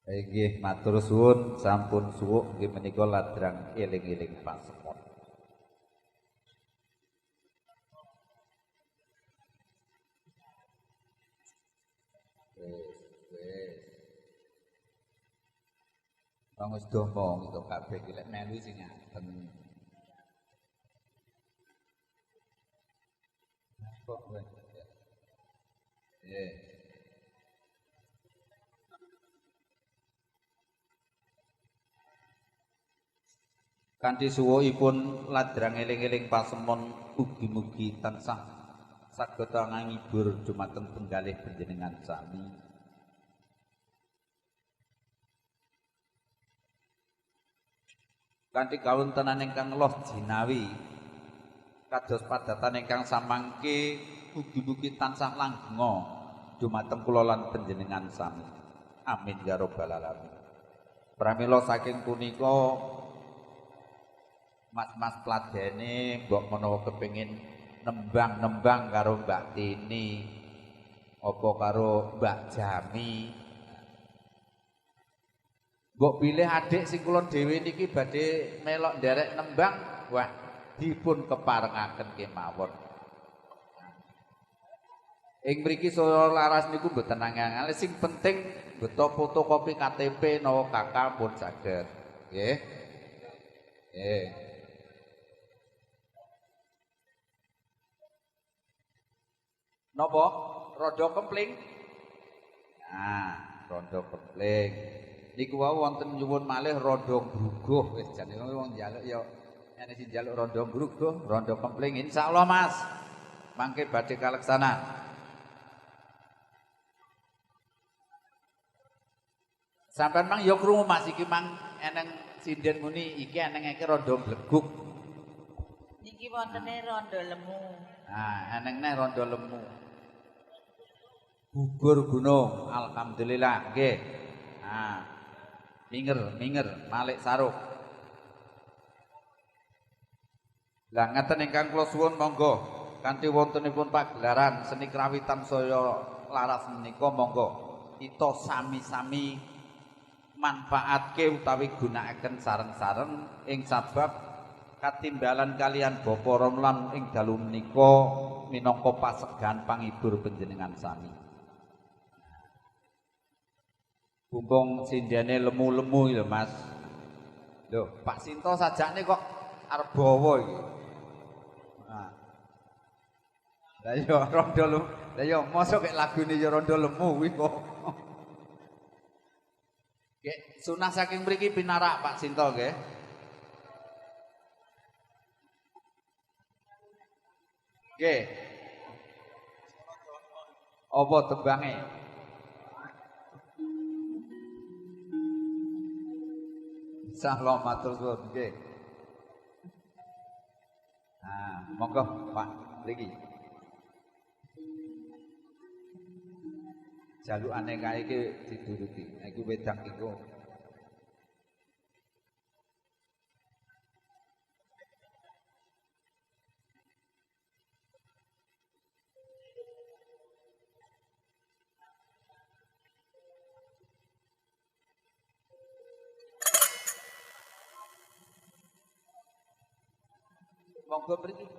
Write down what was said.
Nggih matur suwun sampun suwuk nggih menika ladrang eling-eling pasemon. Wis. Wong wis domong itu kabeh iki lek melu sing ngaten. Kok wis. Nggih. Kanthi suwukipun ladrang eling-eling pasemon ugi-mugi tansah saged ngangibur dumateng penggalih panjenengan sami. Kanthi kawontenan ingkang loh jinawi kados padatan ingkang samangke ugi-mugi tansah langgenga dumateng kula lan panjenengan sami. Amin ya rabbal alamin. Pramila saking punika mas-mas pladene mbok menawa kepengin nembang-nembang karo Mbak Tini apa karo Mbak Jami. Mbok pilih adik sing kula dhewe niki badhe melok nderek nembang, wah dipun keparengaken kemawon. Ing mriki saya laras niku mboten angel, sing penting beto fotokopi KTP nawa KK pun saged. Nggih. Nggih. Napa? Rondo kempling? Nah, rondo kempling. Niku wau wonten nyuwun malih rondo bruguh wis jane wong njaluk ya ene sing njaluk rondo bruguh, rondo kempling insyaallah Mas. Mangke badhe kalaksana. Sampeyan mang ya krungu Mas iki mang eneng sinden muni iki eneng-enge rondo bleguk. Niki wontene rondo lemu. Nah, eneng neh rondo lemu. Bubur gunung, alhamdulillah, nggih. Nah, minger, Malik Saruk. Lah ngaten ingkang kula suwun monggo kanthi wontenipun pagelaran seni krawitan saya laras menika monggo kita sami-sami manfaatke utawi gunakaken sareng-sareng ing sabab katimbalan kalian Bapa Romlan ing dalu menika minangka pasegan panghibur panjenengan sami. Bumbung sindene lemu-lemu lho Mas. Lho, Pak Sinto sajane kok arep bawa iki. Nah. Lah ya rondo lemu. Lah ya mosok kek lagune ya rondo lemu kuwi kok. Nggih, sunah saking mriki pinarak Pak Sinto nggih. Nggih. Apa tembange? Insyaallah matur suwun nggih. Nah, monggo Pak mriki. Jalukane kae iki diduruti. Iki wedang iku. Monggo mriki.